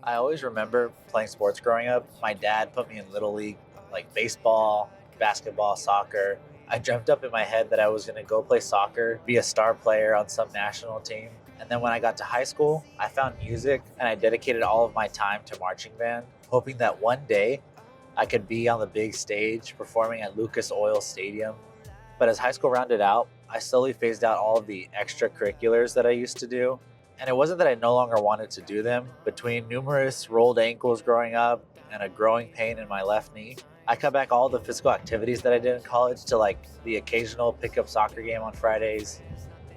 I always remember playing sports growing up. My dad put me in Little League, like baseball, basketball, soccer. I dreamt up in my head that I was going to go play soccer, be a star player on some national team. And then when I got to high school, I found music and I dedicated all of my time to marching band, hoping that one day I could be on the big stage performing at Lucas Oil Stadium. But as high school rounded out, I slowly phased out all of the extracurriculars that I used to do. And it wasn't that I no longer wanted to do them. Between numerous rolled ankles growing up and a growing pain in my left knee, I cut back all the physical activities that I did in college to like the occasional pickup soccer game on Fridays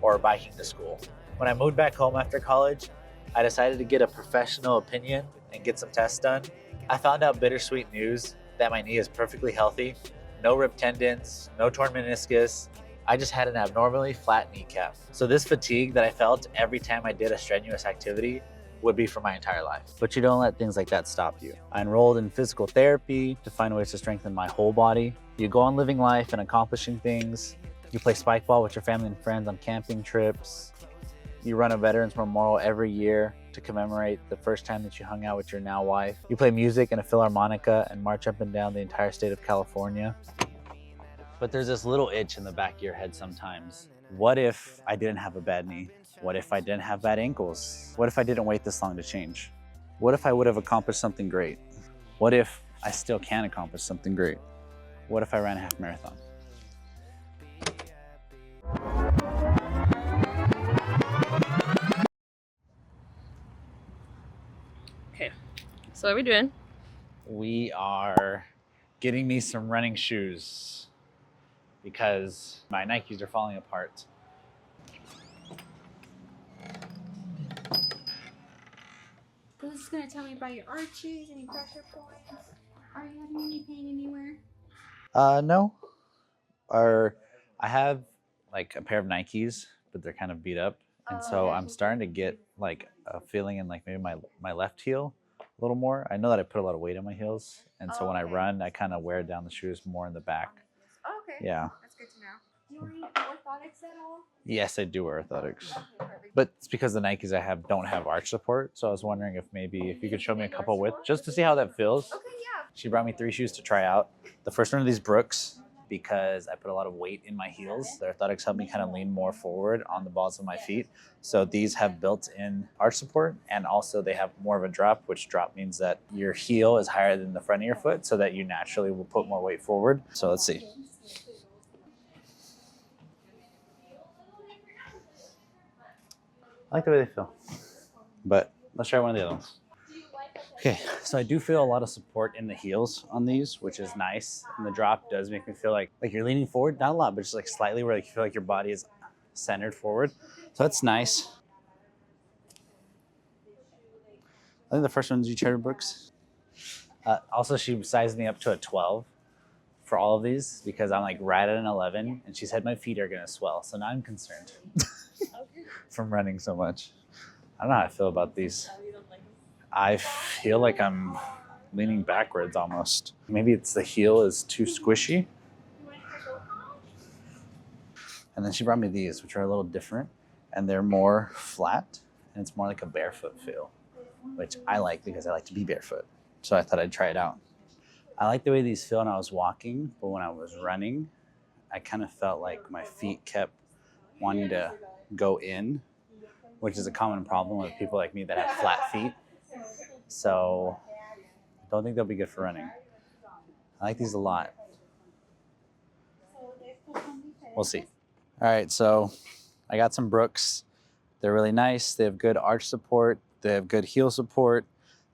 or biking to school. When I moved back home after college, I decided to get a professional opinion and get some tests done. I found out bittersweet news that my knee is perfectly healthy, no ripped tendons, no torn meniscus. I just had an abnormally flat kneecap. So this fatigue that I felt every time I did a strenuous activity would be for my entire life. But you don't let things like that stop you. I enrolled in physical therapy to find ways to strengthen my whole body. You go on living life and accomplishing things. You play spike ball with your family and friends on camping trips. You run a Veterans Memorial every year to commemorate the first time that you hung out with your now wife. You play music in a Philharmonica and march up and down the entire state of California. But there's this little itch in the back of your head sometimes. What if I didn't have a bad knee? What if I didn't have bad ankles? What if I didn't wait this long to change? What if I would have accomplished something great? What if I still can accomplish something great? What if I ran a half marathon? Okay, so what are we doing? We are getting me some running shoes because my Nikes are falling apart. So this is gonna tell me about your arches, any pressure points. Are you having any pain anywhere? No. I have like a pair of Nikes, but they're kind of beat up. And so I'm starting to get like a feeling in like maybe my left heel a little more. I know that I put a lot of weight on my heels. And so when I run, I kind of wear down the shoes more in the back. Okay. Yeah. That's good to know. Do you wear any orthotics at all? Yes, I do wear orthotics. Okay, perfect. But it's because the Nikes I have don't have arch support. So I was wondering if maybe if you could show me a couple with just to see how that feels. Okay, yeah. She brought me 3 shoes to try out. The first one of these Brooks, because I put a lot of weight in my heels. The orthotics help me kind of lean more forward on the balls of my feet. So these have built-in arch support, and also they have more of a drop, which drop means that your heel is higher than the front of your foot so that you naturally will put more weight forward. So let's see. I like the way they feel, but let's try one of the other ones. Okay, so I do feel a lot of support in the heels on these, which is nice. And the drop does make me feel like you're leaning forward, not a lot, but just like slightly where like you feel like your body is centered forward. So that's nice. I think the first one's Cherry Brooks. Also, she sized me up to a 12 for all of these because I'm like right at an 11, and she said my feet are gonna swell. So now I'm concerned from running so much. I don't know how I feel about these. I feel like I'm leaning backwards almost. Maybe it's the heel is too squishy. And then she brought me these, which are a little different, and they're more flat, and it's more like a barefoot feel, which I like because I like to be barefoot. So I thought I'd try it out. I like the way these feel when I was walking, but when I was running, I kind of felt like my feet kept wanting to go in, which is a common problem with people like me that have flat feet. So I don't think they'll be good for running. I like these a lot. We'll see. All right, so I got some Brooks. They're really nice. They have good arch support. They have good heel support.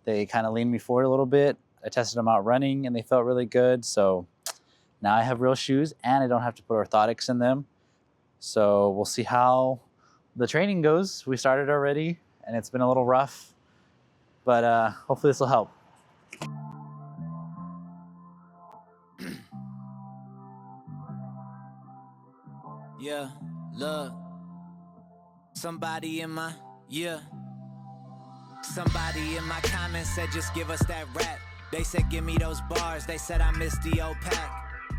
They kind of lean me forward a little bit. I tested them out running and they felt really good. So now I have real shoes and I don't have to put orthotics in them. So we'll see how the training goes. We started already and it's been a little rough, but hopefully this will help. Yeah, look. Somebody in my comments said just give us that rap. They said give me those bars. They said I missed the old pack.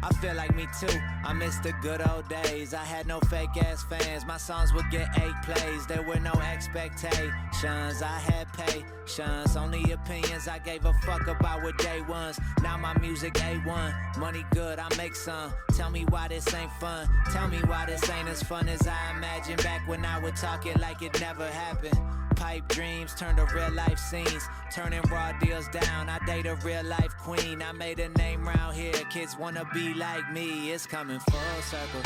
I feel like me too, I miss the good old days. I had no fake ass fans, my songs would get 8 plays. There were no expectations, I had patience. Only opinions I gave a fuck about were day ones. Now my music A1, money good, I make some. Tell me why this ain't fun, tell me why this ain't as fun as I imagined. Back when I would talk it like it never happened. Pipe dreams turned to real life scenes, turning raw deals down. I date a real life queen, I made a name round here. Kids wanna be like me, it's coming full circle.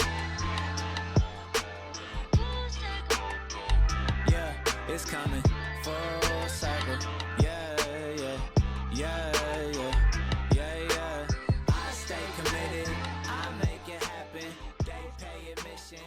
Yeah, it's coming full circle. Yeah, yeah, yeah, yeah, yeah, yeah. I stay committed, I make it happen. They pay admission.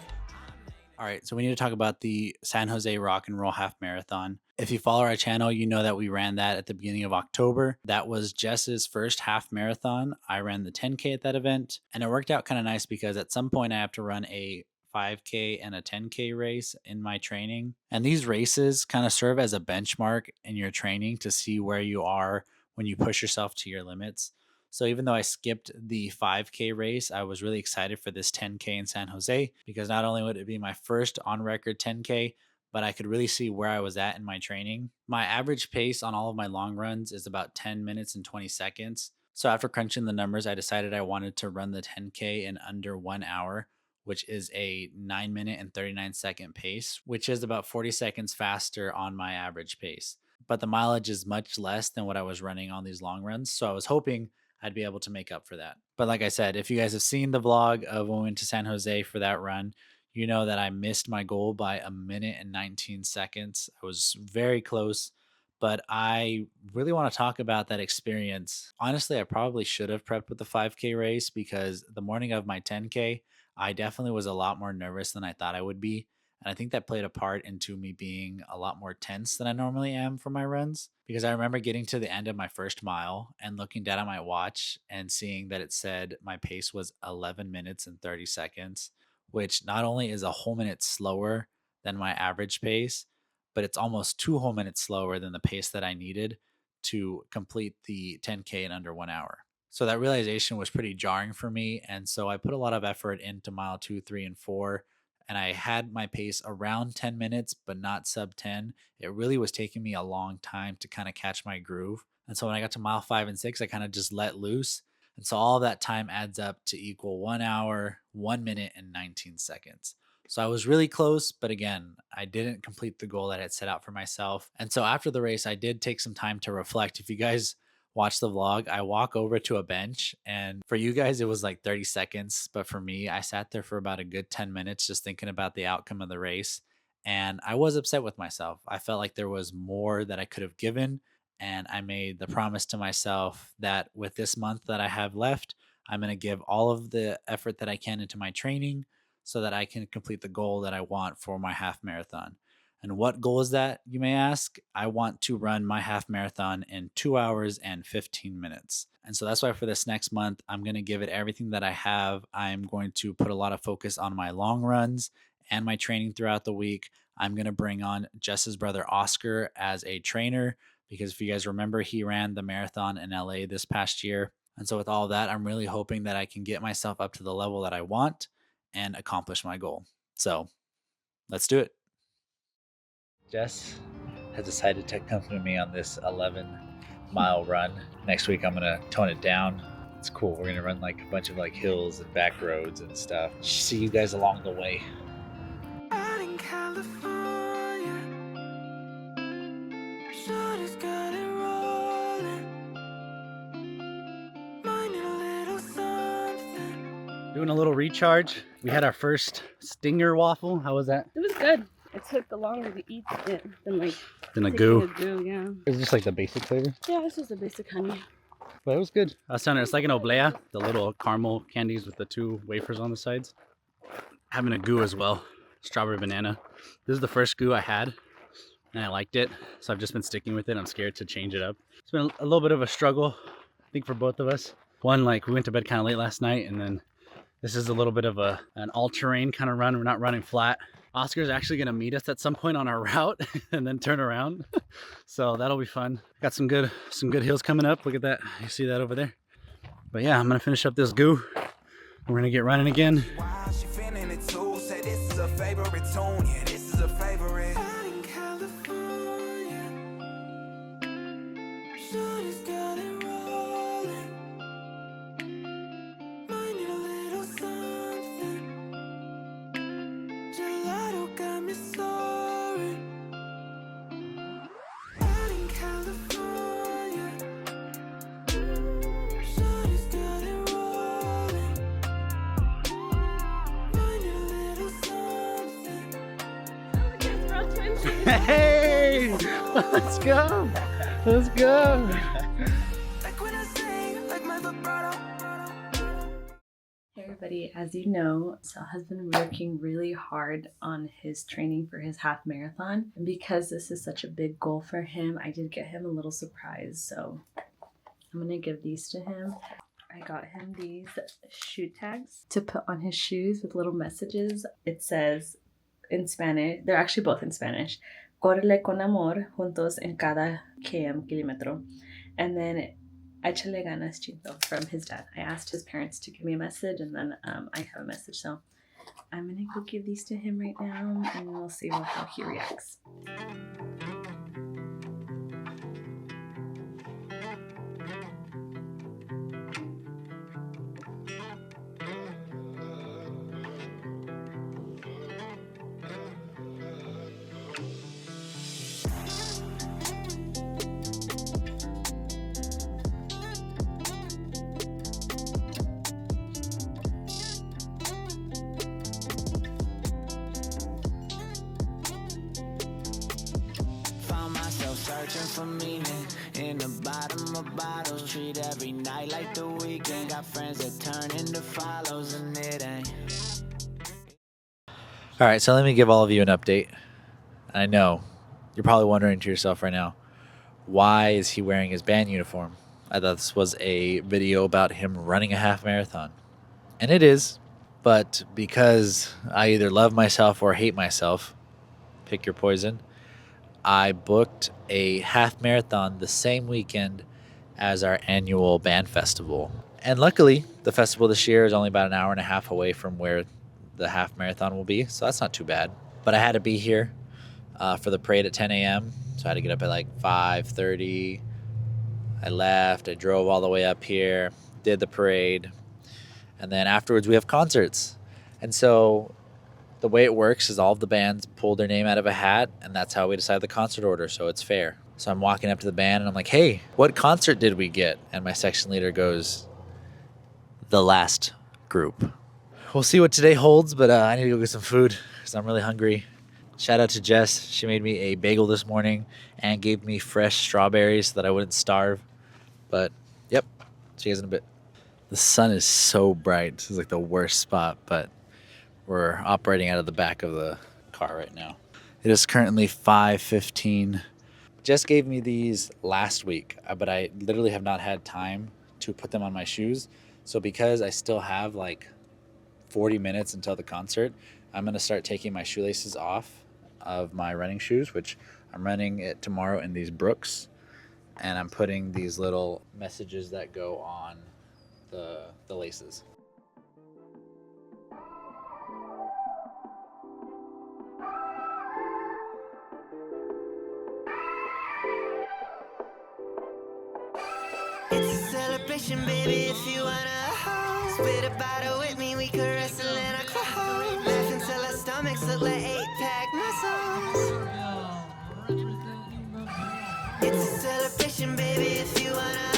All right, so we need to talk about the San Jose Rock and Roll Half Marathon. If you follow our channel, you know that we ran that at the beginning of October. That was Jess's first half marathon. I ran the 10K at that event, and it worked out kind of nice because at some point I have to run a 5K and a 10K race in my training. And these races kind of serve as a benchmark in your training to see where you are when you push yourself to your limits. So even though I skipped the 5K race, I was really excited for this 10K in San Jose because not only would it be my first on record 10K, but I could really see where I was at in my training. My average pace on all of my long runs is about 10 minutes and 20 seconds. So after crunching the numbers, I decided I wanted to run the 10K in under 1 hour, which is a 9 minute and 39 second pace, which is about 40 seconds faster on my average pace. But the mileage is much less than what I was running on these long runs. So I was hoping I'd be able to make up for that. But like I said, if you guys have seen the vlog of when we went to San Jose for that run, you know that I missed my goal by 1 minute and 19 seconds. I was very close, but I really want to talk about that experience. Honestly, I probably should have prepped with the 5K race because the morning of my 10K, I definitely was a lot more nervous than I thought I would be. And I think that played a part into me being a lot more tense than I normally am for my runs. Because I remember getting to the end of my first mile and looking down at my watch and seeing that it said my pace was 11 minutes and 30 seconds, which not only is a whole minute slower than my average pace, but it's almost 2 whole minutes slower than the pace that I needed to complete the 10K in under 1 hour. So that realization was pretty jarring for me. And so I put a lot of effort into mile 2, 3, and 4. And I had my pace around 10 minutes, but not sub 10. It really was taking me a long time to kind of catch my groove. And so when I got to mile 5 and 6, I kind of just let loose. And so all that time adds up to equal 1 hour, 1 minute, and 19 seconds. So I was really close, but again, I didn't complete the goal that I had set out for myself. And so after the race, I did take some time to reflect. If you guys watch the vlog, I walk over to a bench, and for you guys it was like 30 seconds, but for me I sat there for about a good 10 minutes just thinking about the outcome of the race, and I was upset with myself. I felt like there was more that I could have given, and I made the promise to myself that with this month that I have left, I'm going to give all of the effort that I can into my training so that I can complete the goal that I want for my half marathon. And what goal is that, you may ask? I want to run my half marathon in 2 hours and 15 minutes. And so that's why for this next month, I'm going to give it everything that I have. I'm going to put a lot of focus on my long runs and my training throughout the week. I'm going to bring on Jess's brother, Oscar, as a trainer, because if you guys remember, he ran the marathon in LA this past year. And so with all that, I'm really hoping that I can get myself up to the level that I want and accomplish my goal. So let's do it. Jess has decided to accompany me on this 11-mile run. Next week, I'm going to tone it down. It's cool. We're going to run like a bunch of like hills and back roads and stuff. See you guys along the way. Out in California, shorty's got it rolling. Mind a little something. Doing a little recharge. We had our first Stinger waffle. How was that? It was good. It took longer to eat it than like Than a taking goo. a goo, yeah. It was just like the basic flavor. Yeah, it's just a basic honey. But it was good. I was telling her it's like an oblea, the little caramel candies with the 2 wafers on the sides. Having a goo as well. Strawberry banana. This is the first goo I had, and I liked it. So I've just been sticking with it. I'm scared to change it up. It's been a little bit of a struggle, I think, for both of us. One, like we went to bed kind of late last night, and then this is a little bit of an all-terrain kind of run. We're not running flat. Oscar's actually going to meet us at some point on our route and then turn around. So that'll be fun. Got some good hills coming up. Look at that. You see that over there? But yeah, I'm going to finish up this goo. We're gonna get running again. Wow, she feeling it too. Say this is a favorite tune. Yeah, this is a favorite. Hey, let's go. Let's go. Hey everybody, as you know, Sal has been working really hard on his training for his half marathon. And because this is such a big goal for him, I did get him a little surprise. So I'm gonna give these to him. I got him these shoe tags to put on his shoes with little messages. It says in Spanish, they're actually both in Spanish, Córrele con amor, juntos en cada kilómetro. And then Échale ganas, Chinto, from his dad. I asked his parents to give me a message, and then I have a message. So I'm gonna go give these to him right now, and we'll see how he reacts. Searching for meaning in the bottom of bottles. Treat every night like the weekend. Got friends that turn into follows, and it ain't. All right, so let me give all of you an update. I know you're probably wondering to yourself right now, why is he wearing his band uniform? I thought this was a video about him running a half marathon. And it is, but because I either love myself or hate myself, pick your poison, I booked a half marathon the same weekend as our annual band festival. And luckily, the festival this year is only about an hour and a half away from where the half marathon will be, so that's not too bad. But I had to be here for the parade at 10 a.m., so I had to get up at like 5:30. I left, I drove all the way up here, did the parade, and then afterwards we have concerts. And so the way it works is all of the bands pull their name out of a hat, and that's how we decide the concert order, so it's fair. So I'm walking up to the band, and I'm like, hey, what concert did we get? And my section leader goes, the last group. We'll see what today holds, but I need to go get some food because I'm really hungry. Shout out to Jess. She made me a bagel this morning and gave me fresh strawberries so that I wouldn't starve. But, yep, see you guys in a bit. The sun is so bright. This is like the worst spot, but we're operating out of the back of the car right now. It is currently 5:15. Jess gave me these last week, but I literally have not had time to put them on my shoes. So because I still have like 40 minutes until the concert, I'm going to start taking my shoelaces off of my running shoes, which I'm running it tomorrow in these Brooks. And I'm putting these little messages that go on the laces. It's a celebration, baby, if you wanna spit a bottle with me, we could wrestle in a crowd. Laugh until our stomachs look like 8-pack muscles. It's a celebration, baby, if you wanna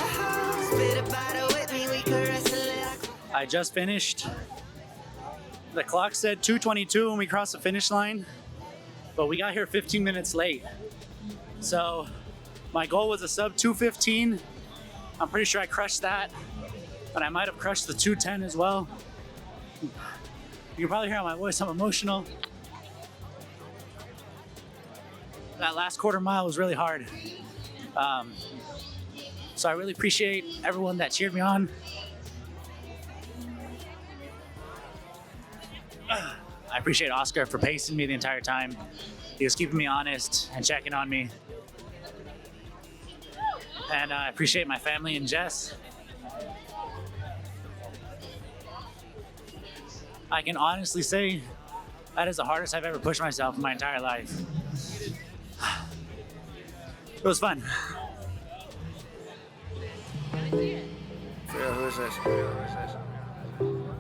spit a bottle with me, we could wrestle in a crowd. I just finished. The clock said 2:22 when we crossed the finish line, but we got here 15 minutes late. So my goal was a sub 2:15. I'm pretty sure I crushed that, but I might have crushed the 2:10 as well. You can probably hear on my voice, I'm emotional. That last quarter mile was really hard. So I really appreciate everyone that cheered me on. I appreciate Oscar for pacing me the entire time. He was keeping me honest and checking on me. And I appreciate my family and Jess. I can honestly say that is the hardest I've ever pushed myself in my entire life. It was fun. For real, who is this?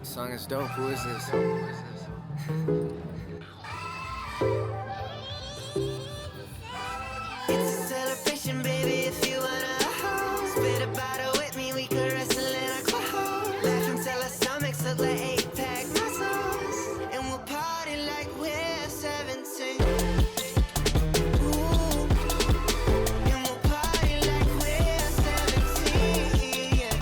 Song is dope. Who is this? It's a celebration, baby. If you wanna spit a bottle with me, we could wrestle in a club. Laugh until our stomachs look like 8-pack muscles, and we'll party like we're 17. Ooh, and we'll party like we're 17. Yeah.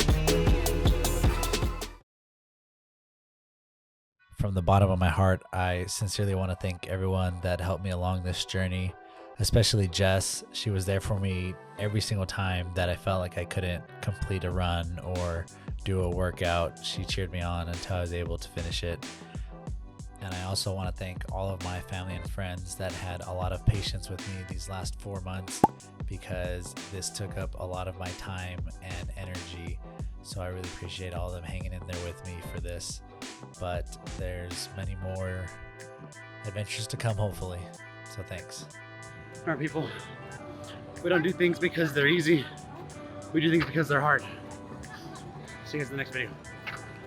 From the bottom of my heart, I sincerely want to thank everyone that helped me along this journey, especially Jess. She was there for me every single time that I felt like I couldn't complete a run or do a workout. She cheered me on until I was able to finish it. And I also want to thank all of my family and friends that had a lot of patience with me these last 4 months, because this took up a lot of my time and energy. So I really appreciate all of them hanging in there with me for this. But there's many more adventures to come, hopefully. So thanks. All right, people. We don't do things because they're easy. We do things because they're hard. See you guys in the next video.